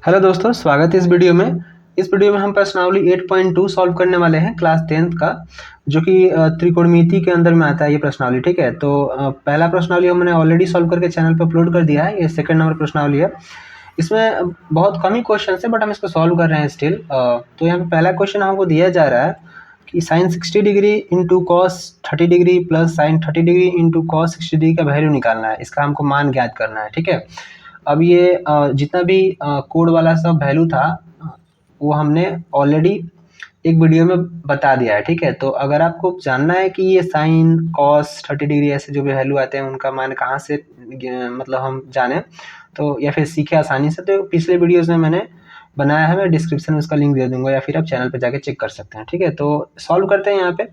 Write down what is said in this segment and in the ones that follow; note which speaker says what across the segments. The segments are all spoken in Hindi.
Speaker 1: हेलो दोस्तों, स्वागत है इस वीडियो में। इस वीडियो में हम प्रश्नावली 8.2 सॉल्व करने वाले हैं क्लास 10th का, जो कि त्रिकोणमिति के अंदर में आता है ये प्रश्नावली। ठीक है, तो पहला प्रश्नावली हमने ऑलरेडी सॉल्व करके चैनल पर अपलोड कर दिया है। ये सेकंड नंबर प्रश्नावली है। इसमें बहुत कम ही क्वेश्चन है, बट हम इसको सॉल्व कर रहे हैं स्टिल। तो यहाँ पे पहला क्वेश्चन हमको दिया जा रहा है कि sine 60 degree into cos 30 degree plus sine 30 degree into cos 60 degree का वैल्यू निकालना है। इसका हमको मान ज्ञात करना है। ठीक है, अब ये जितना भी कोड वाला सब वैल्यू था वो हमने ऑलरेडी एक वीडियो में बता दिया है। ठीक है, तो अगर आपको जानना है कि ये साइन कॉस 30 डिग्री ऐसे जो भी वैल्यू आते हैं उनका मान कहाँ से मतलब हम जाने तो या फिर सीखे आसानी से, तो पिछले वीडियोज़ में मैंने बनाया है, मैं डिस्क्रिप्शन में उसका लिंक दे दूंगा या फिर आप चैनल पर जाके चेक कर सकते हैं। ठीक है, तो सॉल्व करते हैं। यहाँ पे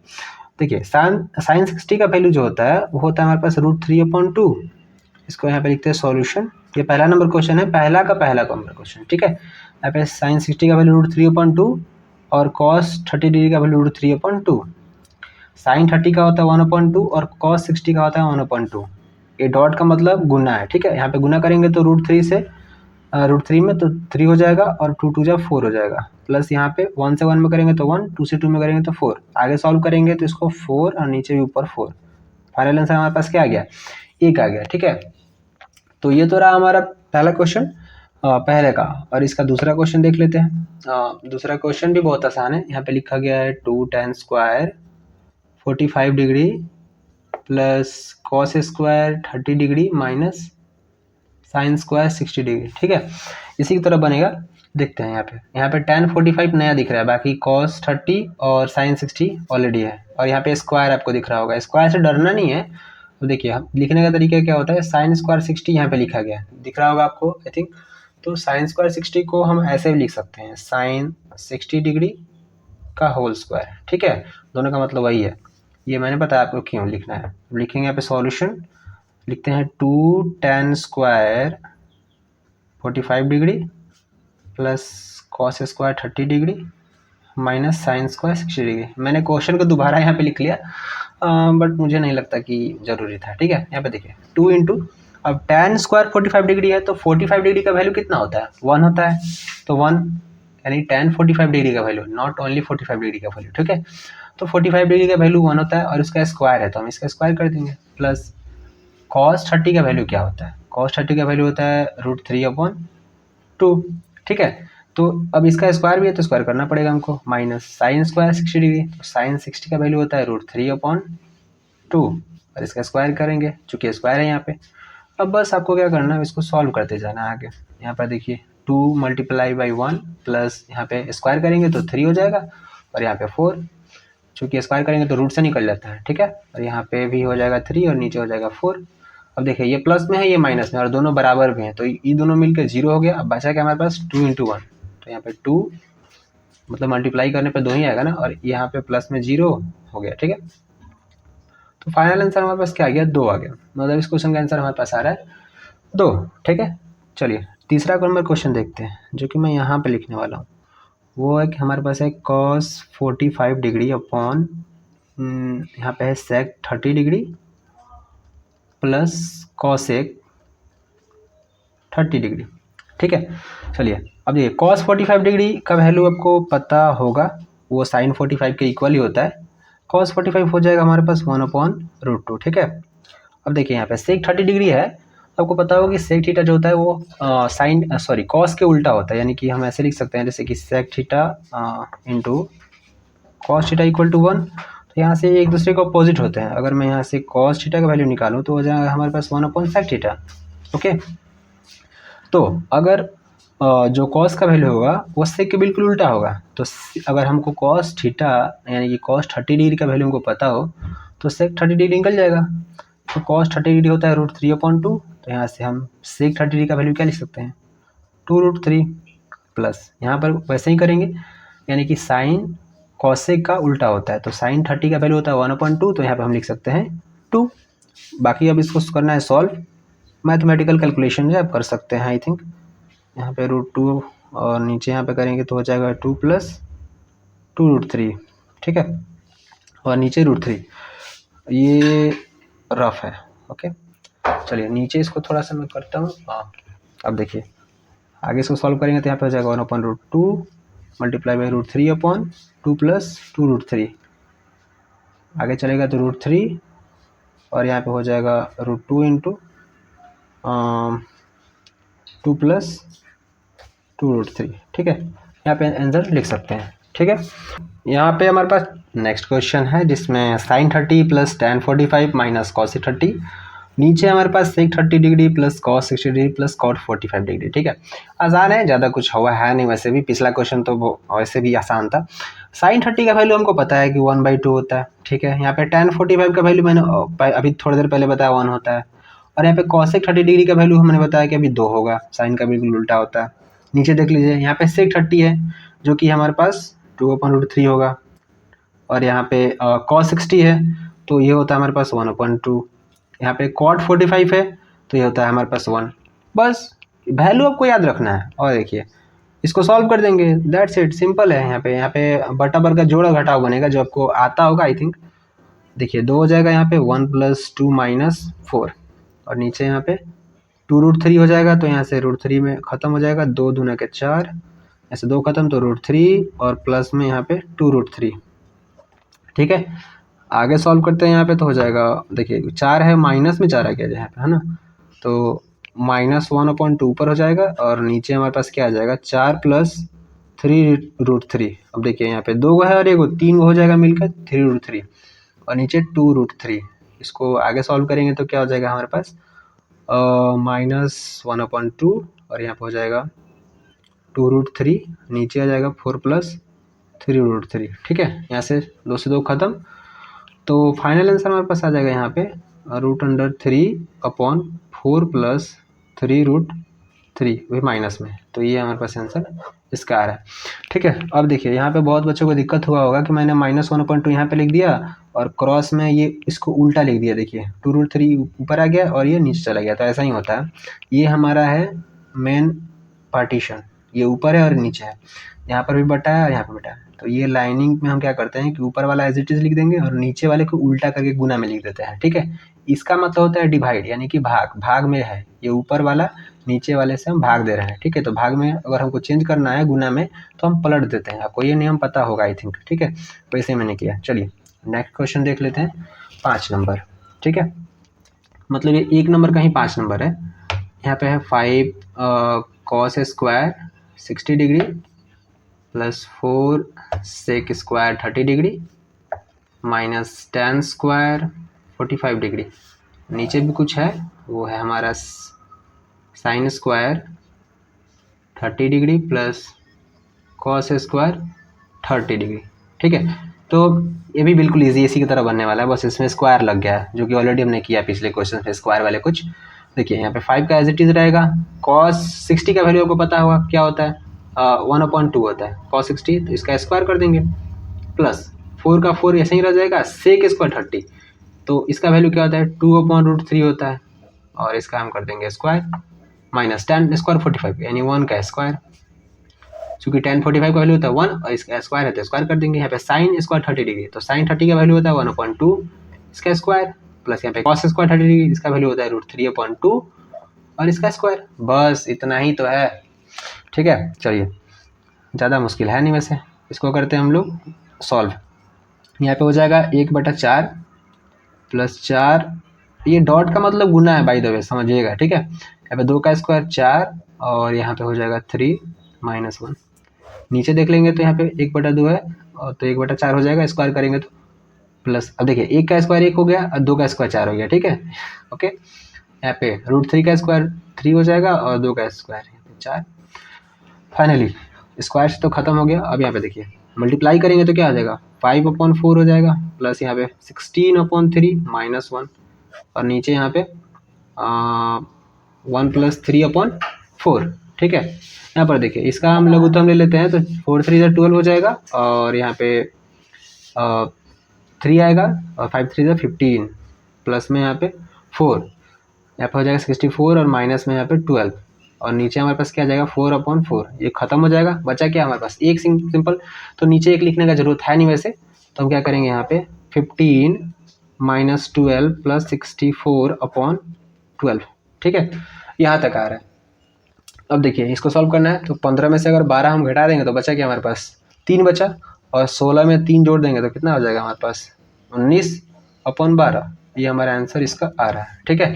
Speaker 1: देखिए साइन 60 का वैल्यू जो होता है वो होता है हमारे पास √3/2। इसको यहाँ पे लिखते हैं सॉल्यूशन। ये पहला नंबर क्वेश्चन है, पहला नंबर क्वेश्चन। ठीक है, यहाँ पे साइन 60 का वैल्यू √3/2 और कॉस 30 डिग्री का वैल्यू √3/2। साइन 30 का होता है 1/2 और कॉस 60 का होता है 1/2। ये डॉट का मतलब गुना है। ठीक है, यहाँ पे गुना करेंगे तो √3 से √3 में तो 3 हो जाएगा और 2 2 जा 4 हो जाएगा, प्लस यहाँ पे 1 से 1 में करेंगे तो 1, 2 से 2 में करेंगे तो 4। आगे सॉल्व करेंगे तो इसको 4 और नीचे भी ऊपर 4। फाइनल आंसर हमारे पास क्या आ गया? 1 आ गया। ठीक है, तो ये तो रहा हमारा पहला क्वेश्चन पहले का। और इसका दूसरा क्वेश्चन देख लेते हैं। दूसरा क्वेश्चन भी बहुत आसान है। यहाँ पे लिखा गया है 2 tan square 45 degree plus cos square 30 degree minus sine square 60 degree. ठीक है, इसी की तरह बनेगा। देखते हैं यहाँ पे tan 45 नया दिख रहा है, बाकी cos 30 और sin 60 ऑलरेडी है। और यहाँ पे स्क्वायर आपको दिख रहा होगा, स्क्वायर से डरना नहीं है। तो देखिए हम लिखने का तरीका क्या होता है, साइन स्क्वायर 60 यहाँ पे लिखा गया है, दिख रहा होगा आपको आई थिंक। तो साइन स्क्वायर 60 को हम ऐसे भी लिख सकते हैं, साइन 60 डिग्री का होल स्क्वायर। ठीक है, दोनों का मतलब वही है। ये मैंने बताया आपको क्यों लिखना है। लिखेंगे यहाँ पे सॉल्यूशन, लिखते हैं 2 tan square 45 degree plus cos square 30 degree minus sine square 60 degree. मैंने क्वेश्चन को दोबारा यहाँ पे लिख लिया, बट मुझे नहीं लगता कि ज़रूरी था। ठीक है, यहाँ पे देखिए 2 इंटू, अब tan स्क्वायर 45 डिग्री है तो 45 डिग्री का वैल्यू कितना होता है? 1 होता है। तो 1 यानी tan 45 डिग्री का वैल्यू, नॉट ओनली 45 डिग्री का वैल्यू। ठीक है, तो 45 डिग्री का वैल्यू 1 होता है और इसका स्क्वायर है तो हम इसका स्क्वायर कर देंगे। प्लस cos 30 का वैल्यू क्या होता है? cos 30 का वैल्यू होता है √3/2। ठीक है, तो अब इसका स्क्वायर भी है तो स्क्वायर करना पड़ेगा हमको। माइनस साइन स्क्वायर 60 डिग्री, तो साइन 60 का वैल्यू होता है √3/2 और इसका स्क्वायर करेंगे चूँकि स्क्वायर है यहाँ पे। अब बस आपको क्या करना है, इसको सॉल्व करते जाना है आगे। यहाँ पर देखिए 2 × 1 प्लस यहाँ पे स्क्वायर करेंगे तो 3 हो जाएगा और यहाँ पे 4, चूँकि स्क्वायर करेंगे तो रूट से निकल जाता है। ठीक है, और यहाँ पे भी हो जाएगा 3 और नीचे हो जाएगा 4। अब देखिए ये प्लस में है ये माइनस में और दोनों बराबर भी हैं, तो ये दोनों मिलकर 0 हो गया। अब बचा क्या हमारे पास? 2 × 1, तो यहाँ पे 2 मतलब मल्टीप्लाई करने पे 2 ही आएगा ना, और यहाँ पे प्लस में 0 हो गया। ठीक है, तो फाइनल आंसर हमारे पास क्या आ गया? 2 आ गया। मतलब इस क्वेश्चन का आंसर हमारे पास आ रहा है 2। ठीक है, चलिए तीसरा नंबर क्वेश्चन देखते हैं, जो कि मैं यहाँ पे लिखने वाला हूँ। वो है कि हमारे पास है cos 45 डिग्री अपॉन यहाँ पे है sec 30 degree plus cosec 30 degree. ठीक है, चलिए अब ये cos 45 डिग्री का वैल्यू आपको पता होगा, वो sin 45 के इक्वल ही होता है। cos 45 हो जाएगा हमारे पास 1/√2। ठीक है, अब देखिए यहाँ पे sec 30 डिग्री है, आपको पता होगा कि sec थीटा जो होता है वो cos के उल्टा होता है। यानी कि हम ऐसे लिख सकते हैं जैसे कि sec theta into cos theta equal to 1। तो यहाँ से एक दूसरे के अपोजिट होते हैं। अगर मैं यहाँ से cos थीटा का वैल्यू निकालूँ तो हो जाएगा हमारे पास 1/sec थीटा। ओके, तो अगर जो cos का वैल्यू होगा वो sec के बिल्कुल उल्टा होगा। तो अगर हमको cos थीटा यानी कि cos 30 डिग्री का वैल्यू हमको पता हो तो sec 30 डिग्री निकल जाएगा। तो cos 30 डिग्री होता है √3/2। तो यहाँ से हम sec 30 डिग्री का वैल्यू क्या लिख सकते हैं? 2√3 प्लस यहाँ पर वैसे ही करेंगे, यानी कि साइन कॉसेक का उल्टा होता है। तो साइन 30 का वैल्यू होता है 1/2, तो यहाँ पे हम लिख सकते हैं 2। बाकी अब इसको करना है सॉल्व। मैथमेटिकल कैलकुलेशन जो आप कर सकते हैं आई थिंक। यहाँ पे √2 और नीचे यहाँ पे करेंगे तो हो जाएगा 2 प्लस 2√3। ठीक है, और नीचे √3, ये रफ है। ओके, चलिए नीचे इसको थोड़ा सा मैं करता हूँ। हाँ, अब देखिए आगे इसको सॉल्व करेंगे तो यहाँ पे हो जाएगा 1/√2 मल्टीप्लाई बाई √3/2 प्लस 2√3। आगे चलेगा तो √3 और यहाँ पे हो जाएगा √2 इंटू 2 प्लस 2√3। ठीक है, यहाँ पे आंसर लिख सकते हैं। ठीक है, यहाँ पे हमारे पास नेक्स्ट क्वेश्चन है जिसमें sin 30 plus tan 45 minus cos 30। नीचे हमारे पास sec 30 degree plus cos 60 degree plus cot 45 degree. ठीक है, आसान है, ज़्यादा कुछ हुआ है नहीं। वैसे भी पिछला क्वेश्चन तो वो वैसे भी आसान था। sin 30 का वैल्यू हमको पता है कि 1/2 होता है। ठीक है, यहाँ पे tan 45 का वैल्यू मैंने अभी थोड़ी देर पहले बताया 1 होता है। और यहाँ पे cosec 30 डिग्री का वैल्यू हमने बताया कि अभी 2 होगा। साइन का बिल्कुल उल्टा होता है। नीचे देख लीजिए, यहाँ पे sec 30 है जो कि हमारे पास 2/√3 होगा। और यहाँ पे cos 60 है तो ये होता है हमारे पास 1/2। यहाँ पे cot 45 है तो ये होता है हमारे पास 1। बस वैल्यू आपको याद रखना है और देखिए इसको सॉल्व कर देंगे, दैट्स इट, सिंपल है। यहाँ पे बटा बर का जोड़ा घटाव बनेगा जो आपको आता होगा आई थिंक। देखिए 2 हो जाएगा यहाँ पे 1 + 2 - 4 और नीचे यहाँ पे 2√3 हो जाएगा तो यहाँ से √3 में ख़त्म हो जाएगा। 2 दूना के 4, ऐसे 2 खत्म तो √3 और प्लस में यहाँ पे 2√3। ठीक है, आगे सॉल्व करते हैं। यहाँ पे तो हो जाएगा, देखिए 4 है माइनस में 4 आ गया यहाँ पे, है ना, तो -1/2 ऊपर हो जाएगा और नीचे हमारे पास क्या आ जाएगा 4 + 3√3। अब देखिए यहाँ पे 2 है और 1 3 हो जाएगा मिलकर 3√3 और नीचे 2√3। इसको आगे सॉल्व करेंगे तो क्या हो जाएगा हमारे पास -1/2 और यहाँ पे हो जाएगा 2√3, नीचे आ जाएगा 4 + 3√3। ठीक है, यहाँ से 2 से 2 खत्म तो फाइनल आंसर हमारे पास आ जाएगा यहाँ पे √3/4 + 3√3 वही माइनस में। तो ये हमारे पास आंसर इसका आ रहा है। ठीक है, अब देखिए यहाँ पे बहुत बच्चों को दिक्कत हुआ होगा कि मैंने -1/2 यहाँ पे लिख दिया और क्रॉस में ये इसको उल्टा लिख दिया। देखिए 2√3 ऊपर आ गया और ये नीचे चला गया, तो ऐसा ही होता है। ये हमारा है मेन पार्टीशन, ये ऊपर है और नीचे है, यहाँ पर भी बटा है और यहाँ पर बटा है। तो ये लाइनिंग में हम क्या करते हैं कि ऊपर वाला एज इट इज लिख देंगे और नीचे वाले को उल्टा करके गुना में लिख देते हैं। ठीक है, इसका मतलब होता है डिवाइड, यानी कि भाग। भाग में है ये ऊपर वाला, नीचे वाले से हम भाग दे रहे हैं। ठीक है, तो भाग में अगर हमको चेंज करना है गुना में तो हम पलट देते हैं। आपको ये नियम पता होगा आई थिंक। ठीक है, वैसे मैंने किया। चलिए नेक्स्ट क्वेश्चन देख लेते हैं, 5 नंबर। ठीक है, मतलब ये 1 नंबर का ही 5 नंबर है। यहाँ पे है 5 cos square 60 degree plus 4 sec square 30 degree minus tan square 45 degree. नीचे भी कुछ है, वो है हमारा sin square 30 degree plus cos square 30 degree. ठीक है, तो ये भी बिल्कुल इजी इसी की तरह बनने वाला है, बस इसमें स्क्वायर लग गया है जो कि ऑलरेडी हमने किया पिछले क्वेश्चन में स्क्वायर वाले कुछ। देखिए यहाँ पे 5 का एज इट इज रहेगा। cos 60 का वैल्यू आपको पता होगा क्या होता है, 1/2 होता है cos 60, तो इसका स्क्वायर कर देंगे प्लस 4 का 4 ऐसे ही रह जाएगा sec स्क्वायर 30, तो इसका वैल्यू क्या होता है 2/√3 होता है और इसका हम कर देंगे स्क्वायर माइनस tan स्क्वायर 45 यानी 1 का स्क्वायर। चूंकि tan 45 का वैल्यू होता है 1 और इसका स्क्वायर है तो स्क्वायर कर देंगे। यहाँ पे sin स्क्वायर 30 डिग्री, तो sin 30 का वैल्यू होता है 1/2 इसका स्क्वायर प्लस यहाँ पे cos स्क्वायर 30 डिग्री, इसका वैल्यू होता है √3/2 और इसका स्क्वायर। बस इतना ही तो है। ठीक है, चलिए ज़्यादा मुश्किल है नहीं वैसे। इसको करते हैं हम लोग सॉल्व। यहाँ पे हो जाएगा 1/4 प्लस 4, ये डॉट का मतलब गुना है बाय द वे, समझिएगा। ठीक है, यहाँ पे 2 का स्क्वायर 4 और यहाँ पे हो जाएगा 3 - 1। नीचे देख लेंगे तो यहाँ पे 1/2 है और तो 1/4 हो जाएगा, स्क्वायर करेंगे तो प्लस। अब देखिए 1 का स्क्वायर 1 हो गया और 2 का स्क्वायर 4 हो गया। ठीक है, ओके, यहाँ पे √3 का स्क्वायर 3 हो जाएगा और 2 का स्क्वायर यहाँ पे 4। फाइनली स्क्वायर से तो खत्म हो गया। अब यहाँ पे देखिए मल्टीप्लाई करेंगे तो क्या आ जाएगा 5/4 हो जाएगा प्लस यहाँ पे 16/3 - 1 और नीचे यहाँ पे 1 + 3/4। ठीक है, यहाँ पर देखिए इसका हम लघुत्तम ले लेते हैं तो 4 3 12 हो जाएगा और यहाँ पे 3 आएगा और 5 3 15 प्लस में यहाँ पे 4, यहाँ पे हो जाएगा 64 और माइनस में यहाँ पे 12 और नीचे हमारे पास क्या आ जाएगा 4/4। ये खत्म हो जाएगा, बचा क्या हमारे पास एक सिंपल, तो नीचे एक लिखने का जरूरत है नहीं वैसे, तो हम क्या करेंगे यहाँ पे 15 - 12 प्लस 64/12। ठीक है, यहाँ तक आ रहा है। अब देखिए इसको सॉल्व करना है, तो 15 में से अगर 12 हम घटा देंगे तो बचा क्या हमारे पास, 3 बचा, और 16 में 3 जोड़ देंगे तो कितना हो जाएगा हमारे पास, 19/12। ये हमारा आंसर इसका आ रहा है। ठीक है,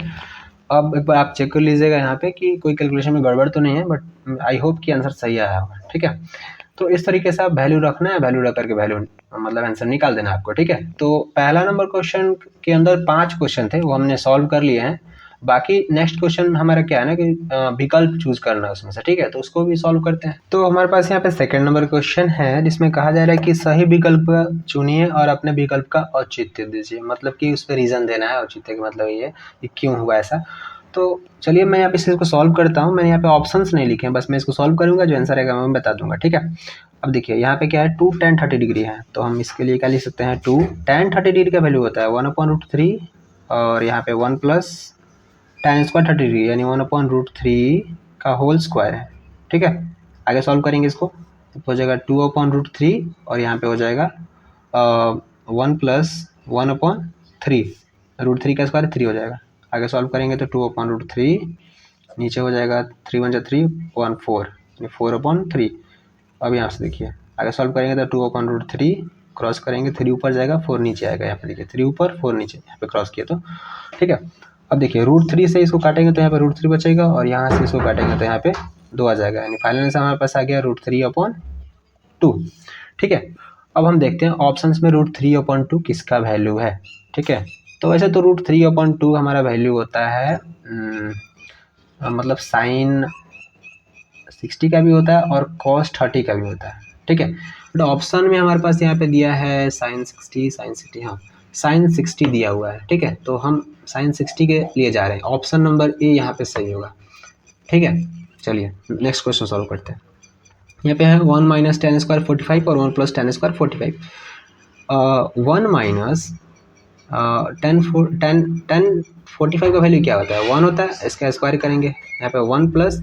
Speaker 1: अब एक बार आप चेक कर लीजिएगा यहाँ पे कि कोई कैलकुलेशन में गड़बड़ तो नहीं है, बट आई होप कि आंसर सही आया होगा। ठीक है, तो इस तरीके से आप वैल्यू रखना है, वैल्यू रख करके वैल्यू मतलब आंसर निकाल देना आपको। ठीक है, तो पहला नंबर क्वेश्चन के अंदर 5 क्वेश्चन थे, वो हमने सॉल्व कर लिए हैं। बाकी नेक्स्ट क्वेश्चन हमारा क्या है ना कि विकल्प चूज करना है उसमें से। ठीक है, तो उसको भी सॉल्व करते हैं। तो हमारे पास यहाँ पे सेकंड नंबर क्वेश्चन है, जिसमें कहा जा रहा है कि सही विकल्प चुनिए और अपने विकल्प का औचित्य दीजिए, मतलब कि उस पर रीजन देना है। औचित्य का मतलब ये है कि क्यों हुआ ऐसा। तो चलिए मैं यहाँ पे इसको सॉल्व करता हूँ। मैंने यहाँ पे ऑप्शंस नहीं लिखे हैं, बस मैं इसको सॉल्व करूँगा, जो आंसर आएगा मैं बता दूंगा। ठीक है, अब देखिए यहाँ पे क्या है, 2 tan 30 डिग्री है, तो हम इसके लिए क्या लिख सकते हैं, 2 tan 30 डिग्री का वैल्यू होता है 1/√3, और यहाँ पे 1 प्लस tan स्क्वायर 30 डिग्री यानी 1/√3 का होल स्क्वायर है। ठीक है, आगे सॉल्व करेंगे इसको, तो हो जाएगा 2/√3, और यहाँ पे हो जाएगा 1 प्लस 1/3, √3 का स्क्वायर 3 हो जाएगा। आगे सॉल्व करेंगे तो 2/√3, नीचे हो जाएगा 3 1 3 1 4 यानी 4/3। अब यहाँ से देखिए आगे सॉल्व करेंगे तो 2/√3 क्रॉस करेंगे, 3 ऊपर जाएगा 4 नीचे आएगा। यहाँ पे देखिए 3 ऊपर 4 नीचे, यहाँ पे क्रॉस किया तो। ठीक है, अब देखिए √3 से इसको काटेंगे तो यहाँ पे √3 बचेगा, और यहाँ से इसको काटेंगे तो यहाँ पे 2 आ जाएगा, यानी फाइनल आंसर हमारे पास आ गया √3/2। ठीक है, अब हम देखते हैं ऑप्शंस में √3/2 किसका वैल्यू है। ठीक है, तो वैसे तो √3/2 हमारा वैल्यू होता है मतलब साइन 60 का भी होता है और cos 30 का भी होता है। ठीक है, बट ऑप्शन में हमारे पास यहाँ पे दिया है sin 60, हाँ sin 60 दिया हुआ है। ठीक है, तो हम sin 60 के लिए जा रहे हैं, ऑप्शन नंबर ए यहाँ पे सही होगा। ठीक है, चलिए नेक्स्ट क्वेश्चन सॉल्व करते हैं। यहाँ पे है 1 माइनस tan स्क्वायर 45 और 1 plus tan square 45। 1 minus tan 45 का वैल्यू क्या होता है, 1 होता है, इसका स्क्वायर करेंगे। यहाँ पे 1 प्लस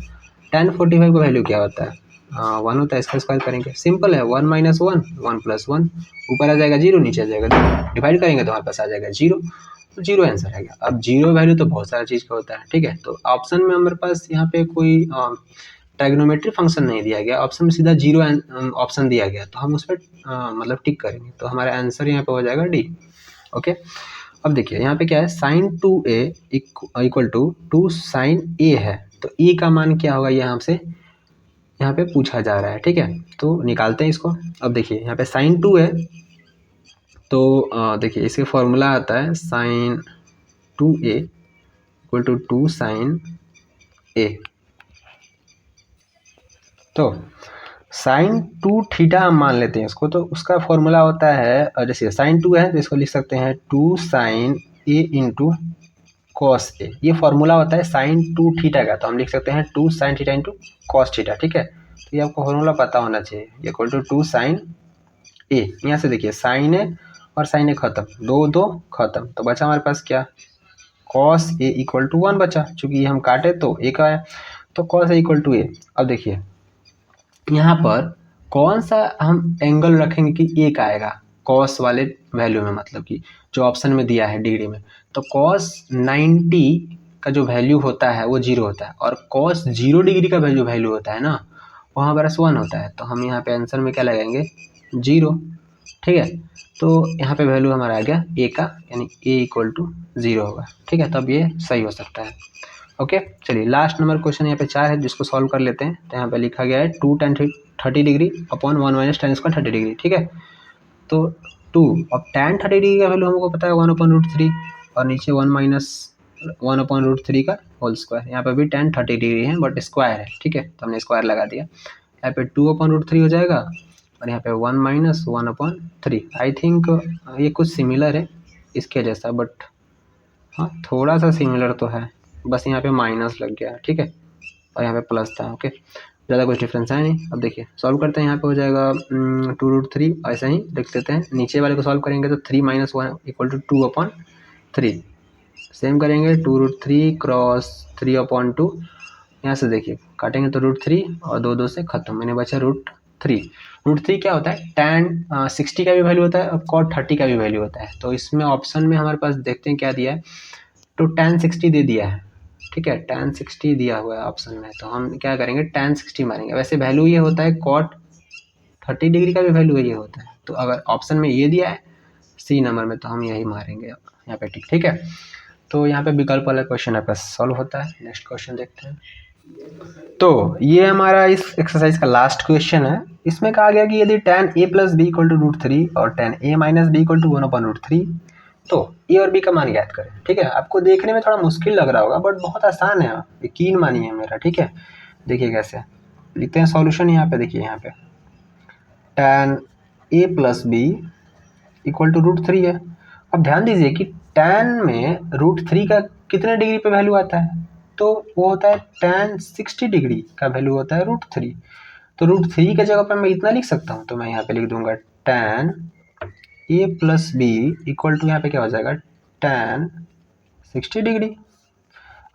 Speaker 1: tan 45 का वैल्यू क्या होता है, 1 होता है, इसका स्क्वायर करेंगे। सिंपल है, 1 माइनस 1 1 प्लस 1, ऊपर आ जाएगा 0, नीचे आ जाएगा 0, डिवाइड करेंगे तो हमारे पास आ जाएगा 0, तो 0 आंसर आएगा। अब 0 वैल्यू तो बहुत सारा चीज़ का होता है। ठीक है, तो ऑप्शन में हमारे पास यहाँ पे कोई ट्राइगोनोमेट्री फंक्शन नहीं दिया गया, ऑप्शन में सीधा 0 ऑप्शन दिया गया, तो हम उस पर मतलब टिक करेंगे, तो हमारा आंसर यहाँ पे हो जाएगा डी। ओके, अब देखिए यहाँ पे क्या है, sin 2a equal to 2 sin a है, तो e का मान क्या होगा ये हमसे यहाँ पे पूछा जा रहा है। ठीक है, तो निकालते हैं इसको। अब देखिए यहाँ पे sin 2 है, तो देखिए इसके फॉर्मूला आता है sin 2a equal to 2 sin a, तो sin 2 थीटा हम मान लेते हैं इसको, तो उसका फॉर्मूला होता है, जैसे sin 2 है तो इसको लिख सकते हैं 2 sin a into cos a, ये फॉर्मूला होता है sin 2 थीटा का, तो हम लिख सकते हैं 2 sin theta into cos theta. ठीक है, तो ये आपको फॉर्मूला पता होना चाहिए, इक्वल टू 2 sin a। यहाँ से देखिए sin a और sin a खत्म, 2 2 खत्म, तो बचा हमारे पास क्या, cos a इक्वल टू 1 बचा, चूंकि ये हम काटे तो एक आया, तो cos a equal to a। अब देखिए यहाँ पर कौन सा हम एंगल रखेंगे कि एक आएगा कॉस वाले वैल्यू में, मतलब कि जो ऑप्शन में दिया है डिग्री में, तो कॉस 90 का जो वैल्यू होता है वो 0 होता है, और कॉस 0 डिग्री का वैल्यू होता है ना, वहाँ पर 1 होता है, तो हम यहाँ पे आंसर में क्या लगाएंगे, 0। ठीक है, तो यहाँ पे वैल्यू हमारा आ गया ए का, यानी ए इक्वल टू 0 होगा। ठीक है, तब ये सही हो सकता है। ओके, चलिए लास्ट नंबर क्वेश्चन यहाँ पे 4 है, जिसको सॉल्व कर लेते हैं। तो यहाँ पे लिखा गया है 2 tan 30 degree upon 1 minus tan square 30 degree. ठीक है, तो 2, अब tan 30 डिग्री का वैल्यू हमको पता है 1/√3, और नीचे 1 माइनस 1/√3 का होल स्क्वायर, यहाँ पे भी tan 30 डिग्री है बट स्क्वायर है। ठीक है, तो हमने स्क्वायर लगा दिया, यहाँ पे 2/√3 हो जाएगा, और यहाँ पे 1 माइनस 1/3। आई थिंक ये कुछ सिमिलर है इसके जैसा, बट हाँ थोड़ा सा सिमिलर तो है, बस यहाँ पे माइनस लग गया। ठीक है, और यहाँ पे प्लस था। ओके, ज़्यादा कुछ डिफरेंस है नहीं। अब देखिए सॉल्व करते हैं, यहाँ पे हो जाएगा 2√3, ऐसा ही लिख लेते हैं। नीचे वाले को सॉल्व करेंगे तो 3 माइनस 1 इक्वल टू 2/3, सेम करेंगे 2√3 क्रॉस 3/2, यहाँ से देखिए काटेंगे तो √3 और 2 2 से खत्म, मैंने बचा √3। √3 क्या होता है, tan 60 का भी वैल्यू होता है और cot 30 का भी वैल्यू होता है, तो इसमें ऑप्शन में हमारे पास देखते हैं क्या दिया है, तो tan 60 दे दिया है। ठीक है, tan 60 दिया हुआ है ऑप्शन में, तो हम क्या करेंगे tan 60 मारेंगे। वैसे वैल्यू ये होता है cot 30 डिग्री का भी वैल्यू ये होता है, तो अगर ऑप्शन में ये दिया है सी नंबर में तो हम यही मारेंगे यहाँ पे टिक। ठीक है, तो यहाँ पे विकल्प वाला क्वेश्चन आपका सॉल्व होता है। नेक्स्ट क्वेश्चन देखते हैं। तो ये हमारा इस एक्सरसाइज का लास्ट क्वेश्चन है। इसमें कहा गया कि यदि tan a plus B equal to √3 और tan a minus B equal to 1/√3 तो a और b का मान ज्ञात करें। ठीक है, आपको देखने में थोड़ा मुश्किल लग रहा होगा बट बहुत आसान है, यकीन मानिए मेरा। ठीक है, देखिए कैसे लिखते हैं सॉल्यूशन। यहाँ पे देखिए, यहाँ पे tan a plus B equal to √3 है। अब ध्यान दीजिए कि tan में √3 का कितने डिग्री पे वैल्यू आता है, तो वो होता है tan 60 डिग्री का वैल्यू होता है √3। तो √3 की जगह पर मैं इतना लिख सकता हूँ, तो मैं यहाँ पे लिख दूंगा tan a plus B equal to यहाँ पे क्या हो जाएगा tan 60 डिग्री।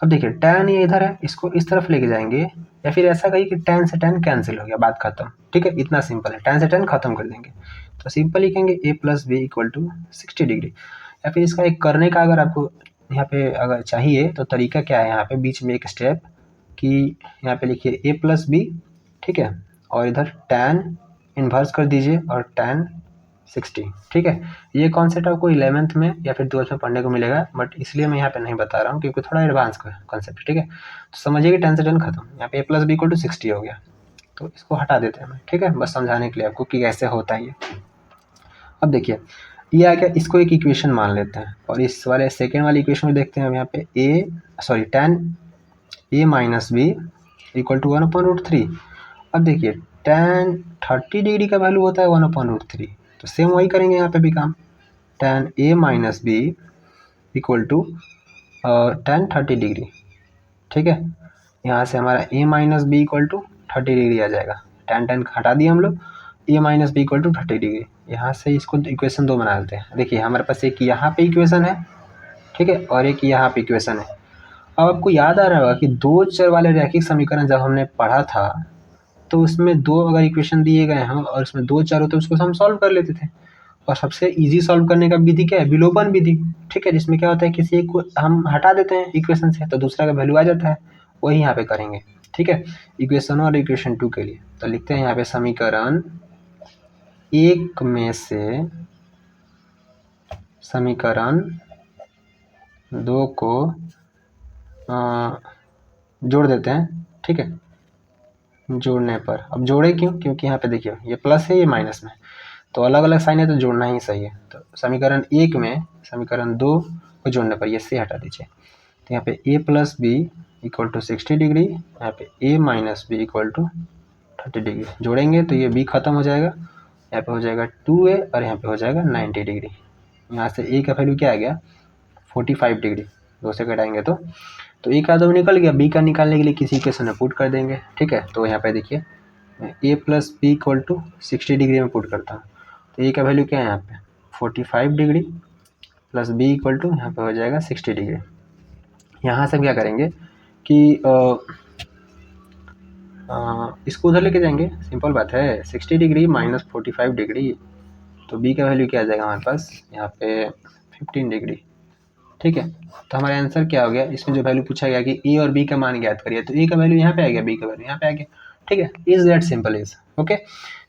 Speaker 1: अब देखिए tan ये इधर है, इसको इस तरफ लेके जाएंगे, या फिर ऐसा कहिए कि tan से tan कैंसिल हो गया, बात खत्म। ठीक है, इतना सिंपल है, tan से tan खत्म कर देंगे तो सिंपल लिखेंगे a plus B equal to 60 degree. या फिर इसका एक करने का अगर आपको यहाँ पे अगर चाहिए तो तरीका क्या है, यहाँ पे बीच में एक स्टेप कि यहाँ पे लिखिए a प्लस बी, ठीक है, और इधर tan इन्वर्स कर दीजिए और tan 60। ठीक है, ये कॉन्सेप्ट आपको 11th में या फिर 12th में पढ़ने को मिलेगा, बट इसलिए मैं यहाँ पे नहीं बता रहा हूँ क्योंकि थोड़ा एडवांस कॉन्सेप्ट। ठीक है, तो समझिए कि tan से tan खत्म, यहाँ पे a plus B equal to 60 हो गया, तो इसको हटा देते हैं। ठीक है, बस समझाने के लिए आपको कि कैसे होता है ये। अब देखिए ये आ गया, इसको एक इक्वेशन मान लेते हैं और इस वाले सेकेंड वाली इक्वेशन में देखते हैं हम यहाँ पे tan a minus B equal to 1/√3। अब देखिए tan 30 डिग्री का वैल्यू होता है 1/√3, तो सेम वही करेंगे यहाँ पे भी काम। tan a minus B equal to tan 30 degree. ठीक है, यहाँ से हमारा a minus B equal to 30 degree आ जाएगा, tan हटा दिए हम लोग, a minus B equal to 30 degree. यहाँ से इसको इक्वेशन 2 बना लेते हैं। देखिए हमारे पास एक यहाँ पे इक्वेशन है, ठीक है, और एक यहाँ पे इक्वेशन है। अब आपको याद आ रहा होगा कि 2 चर वाले रैखिक समीकरण जब हमने पढ़ा था तो उसमें 2 अगर इक्वेशन दिए गए हैं और उसमें 2 चर होते उसको हम सॉल्व कर लेते थे। और सबसे इजी सॉल्व करने का विधि क्या है, विलोपन विधि। ठीक है, जिसमें क्या होता है किसी एक को हम हटा देते हैं इक्वेशन से तो दूसरा का वैल्यू आ जाता है, वही यहाँ पे करेंगे। ठीक है, इक्वेशन 1 और इक्वेशन 2 के लिए तो लिखते हैं यहाँ पे समीकरण 1 में से समीकरण 2 को जोड़ देते हैं। ठीक है, जोड़ने पर, अब जोड़े क्यों, क्योंकि यहाँ पे देखिए ये प्लस है ये माइनस में, तो अलग अलग साइन है तो जोड़ना ही सही है। तो समीकरण 1 में समीकरण 2 को जोड़ने पर ये से हटा दीजिए, तो यहाँ पे a plus B equal to 60 degree, यहाँ पे a minus B equal to 30 degree. जोड़ेंगे तो ये b खत्म हो जाएगा, यहाँ पे हो जाएगा 2a और यहाँ पे हो जाएगा 90 डिग्री। यहाँ से a का वैल्यू क्या आ गया 45 डिग्री, 2 से घटाएंगे तो a का तो निकल गया, b का निकालने के लिए किसी इक्वेशन में पुट कर देंगे। ठीक है, तो यहाँ पे देखिए a plus B equal to 60 degree में पुट करता हूँ, तो a का वैल्यू क्या है यहाँ पे 45 degree plus b equal to यहाँ पे हो जाएगा 60 डिग्री। यहाँ से हम क्या करेंगे कि इसको उधर लेके जाएंगे, सिंपल बात है, 60 डिग्री माइनस 45 डिग्री, तो b का वैल्यू क्या आ जाएगा हमारे पास यहाँ पे 15 डिग्री। ठीक है, तो हमारा आंसर क्या हो गया, इसमें जो वैल्यू पूछा गया कि a और b का मान ज्ञात करिए, तो a का वैल्यू यहाँ पे आ गया, b का वैल्यू यहाँ पे आ गया। ठीक है, is that simple is okay.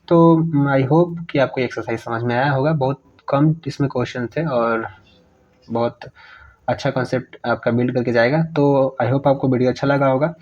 Speaker 1: तो आई होप कि आपको एक्सरसाइज समझ में आया होगा, बहुत कम इसमें क्वेश्चन थे और बहुत अच्छा कॉन्सेप्ट आपका बिल्ड करके जाएगा। तो आई होप आपको वीडियो अच्छा लगा होगा।